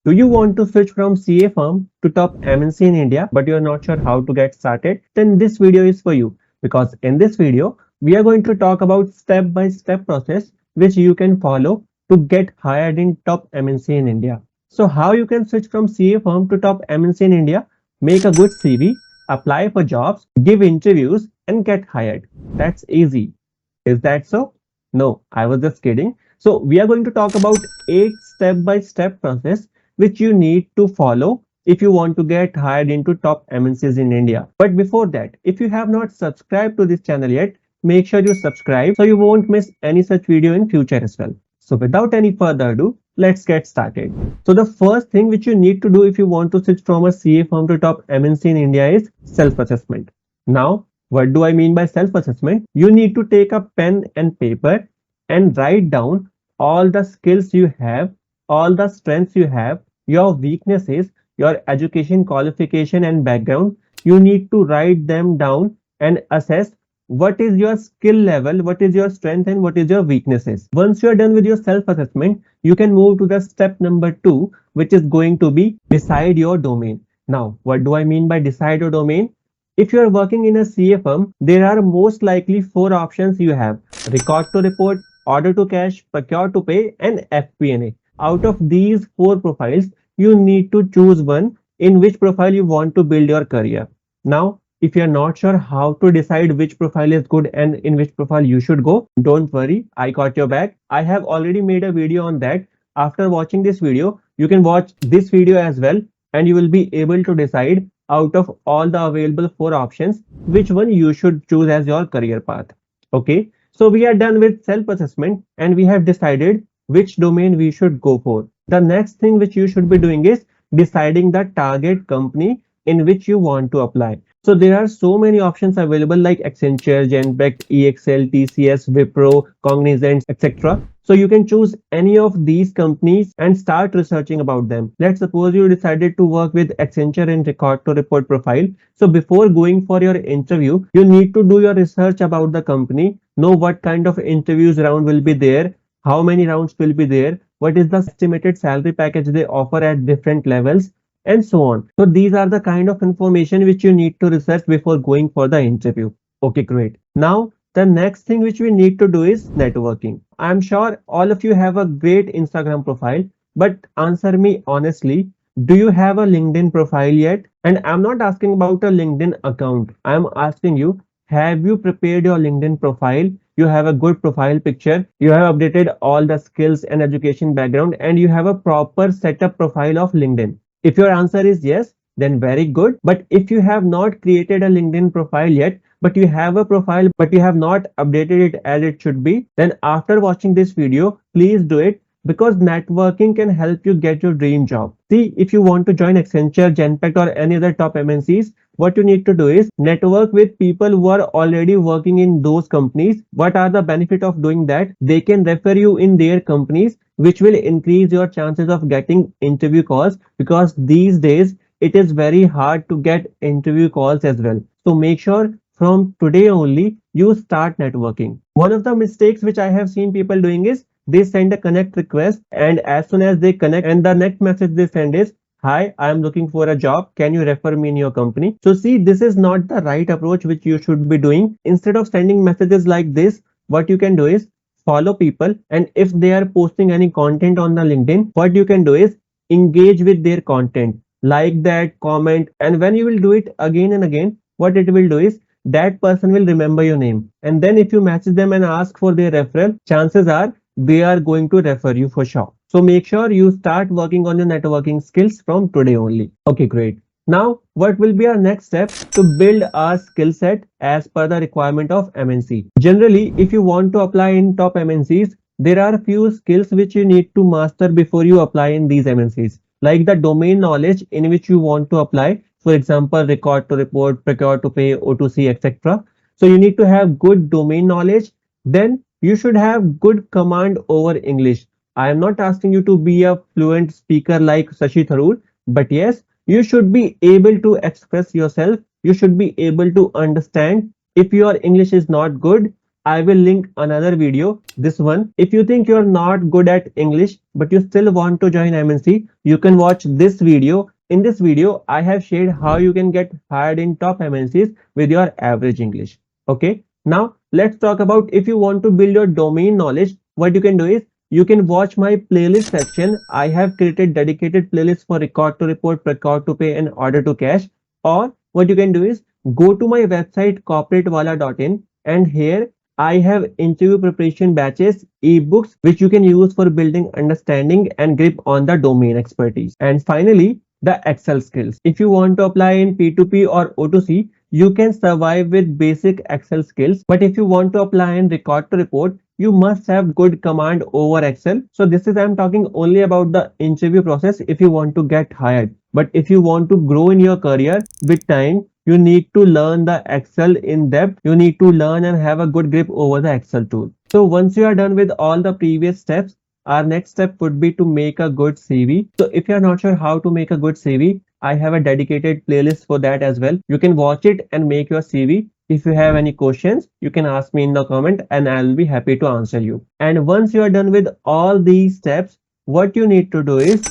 Do you want to switch from CA firm to top MNC in India, but you're not sure how to get started? Then this video is for you, because in this video, we are going to talk about step-by-step process which you can follow to get hired in top MNC in India. So how you can switch from CA firm to top MNC in India, make a good CV, apply for jobs, give interviews and get hired. That's easy. Is that so? No, I was just kidding. So we are going to talk about 8 step-by-step process which you need to follow if you want to get hired into top MNCs in India. But before that, if you have not subscribed to this channel yet, make sure you subscribe so you won't miss any such video in future as well. So without any further ado, let's get started. So the first thing which you need to do if you want to switch from a CA firm to top MNC in India is self-assessment. Now, what do I mean by self-assessment? You need to take a pen and paper and write down all the skills you have, all the strengths you have, your weaknesses, your education qualification and background. You need to write them down and assess what is your skill level, what is your strength and what is your weaknesses. Once you are done with your self-assessment, you can move to the step number 2, which is going to be decide your domain. Now, what do I mean by decide your domain? If you are working in a CA firm, there are most likely 4 options you have: record to report, order to cash, procure to pay, and FP&A. Out of these 4 profiles, you need to choose one in which profile you want to build your career. Now, if you are not sure how to decide which profile is good and in which profile you should go, don't worry, I got your back. I have already made a video on that. After watching this video, you can watch this video as well and you will be able to decide out of all the available 4 options which one you should choose as your career path. Okay, so we are done with self-assessment and we have decided which domain we should go for. The next thing which you should be doing is deciding the target company in which you want to apply. So there are so many options available like Accenture, Genpact, EXL, TCS, Wipro, Cognizant, etc. So you can choose any of these companies and start researching about them. Let's suppose you decided to work with Accenture in record to report profile. So before going for your interview, you need to do your research about the company, know what kind of interviews round will be there, how many rounds will be there, what is the estimated salary package they offer at different levels, and so on. So these are the kind of information which you need to research before going for the interview. Okay, great. Now, the next thing which we need to do is networking. I'm sure all of you have a great Instagram profile, but answer me honestly, do you have a LinkedIn profile yet? And I'm not asking about a LinkedIn account. I'm asking you, have you prepared your LinkedIn profile? You have a good profile picture, you have updated all the skills and education background, and you have a proper setup profile of LinkedIn. If your answer is yes, then very good. But if you have not created a LinkedIn profile yet, but you have a profile, but you have not updated it as it should be, then after watching this video, please do it, because networking can help you get your dream job. See, if you want to join Accenture, Genpact or any other top MNCs, what you need to do is network with people who are already working in those companies. What are the benefit of doing that? They can refer you in their companies, which will increase your chances of getting interview calls, because these days it is very hard to get interview calls as well. So make sure from today only you start networking. One of the mistakes which I have seen people doing is they send a connect request, and as soon as they connect, and the next message they send is, hi, I am looking for a job. Can you refer me in your company? So see, this is not the right approach which you should be doing. Instead of sending messages like this, what you can do is follow people, and if they are posting any content on the LinkedIn, what you can do is engage with their content, like that, comment, and when you will do it again and again, what it will do is that person will remember your name, and then if you message them and ask for their referral, chances are they are going to refer you for sure. So make sure you start working on your networking skills from today only. Okay, great. Now, what will be our next step to build our skill set as per the requirement of MNC? Generally, if you want to apply in top MNCs, there are a few skills which you need to master before you apply in these MNCs, like the domain knowledge in which you want to apply. For example, record to report, procure to pay, O2C, etc. So you need to have good domain knowledge. Then you should have good command over English. I am not asking you to be a fluent speaker like Shashi Tharoor, but yes, you should be able to express yourself. You should be able to understand. If your English is not good, I will link another video, this one. If you think you're not good at English but you still want to join MNC, you can watch this video. In this video, I have shared how you can get hired in top MNCs with your average English. Okay, now let's talk about if you want to build your domain knowledge, what you can do is you can watch my playlist section. I have created dedicated playlists for record to report, record to pay, and order to cash. Or what you can do is go to my website corporatewala.in, and here I have interview preparation batches, ebooks, which you can use for building understanding and grip on the domain expertise. And finally, the Excel skills. If you want to apply in P2P or O2C, you can survive with basic Excel skills. But if you want to apply in record to report, you must have good command over Excel. So this is, I'm talking only about the interview process if you want to get hired. But if you want to grow in your career with time, you need to learn the Excel in depth. You need to learn and have a good grip over the Excel tool. So once you are done with all the previous steps, our next step would be to make a good CV. So if you are not sure how to make a good CV, I have a dedicated playlist for that as well. You can watch it and make your CV. If you have any questions, you can ask me in the comment and I'll be happy to answer you. And once you are done with all these steps, what you need to do is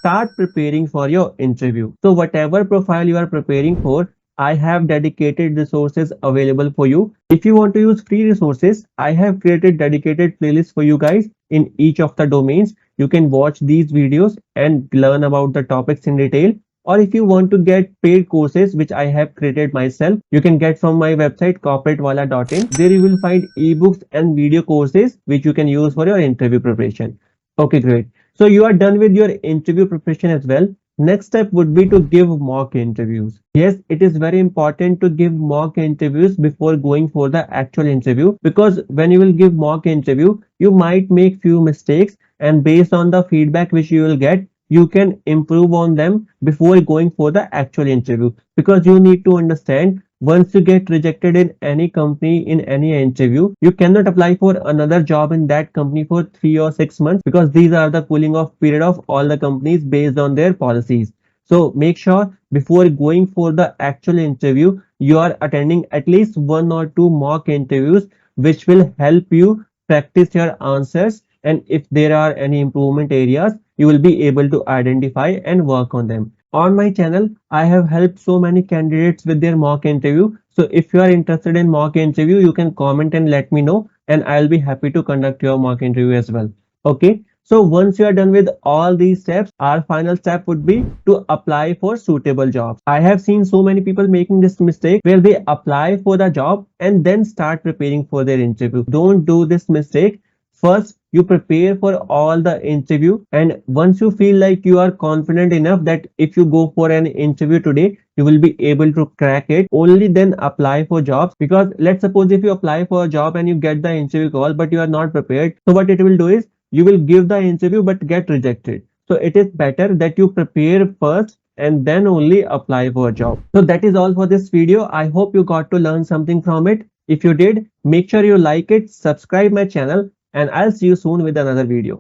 start preparing for your interview. So whatever profile you are preparing for, I have dedicated resources available for you. If you want to use free resources, I have created dedicated playlists for you guys in each of the domains. You can watch these videos and learn about the topics in detail. Or if you want to get paid courses, which I have created myself, you can get from my website corporatewala.in. There you will find ebooks and video courses which you can use for your interview preparation. Okay, great. So you are done with your interview preparation as well. Next step would be to give mock interviews. Yes, it is very important to give mock interviews before going for the actual interview, because when you will give mock interview, you might make few mistakes, and based on the feedback which you will get, you can improve on them before going for the actual interview. Because you need to understand, once you get rejected in any company in any interview, you cannot apply for another job in that company for 3 or 6 months, because these are the cooling off period of all the companies based on their policies. So make sure before going for the actual interview, you are attending at least 1 or 2 mock interviews, which will help you practice your answers. And if there are any improvement areas, you will be able to identify and work on them. On my channel, I have helped so many candidates with their mock interview. So if you are interested in mock interview, you can comment and let me know, and I'll be happy to conduct your mock interview as well. Okay. So once you are done with all these steps, our final step would be to apply for suitable jobs. I have seen so many people making this mistake where they apply for the job and then start preparing for their interview. Don't do this mistake. First, you prepare for all the interview, and once you feel like you are confident enough that if you go for an interview today, you will be able to crack it, only then apply for jobs. Because let's suppose if you apply for a job and you get the interview call but you are not prepared, so what it will do is you will give the interview but get rejected. So it is better that you prepare first and then only apply for a job. So that is all for this video. I hope you got to learn something from it. If you did, make sure you like it, subscribe my channel, and I'll see you soon with another video.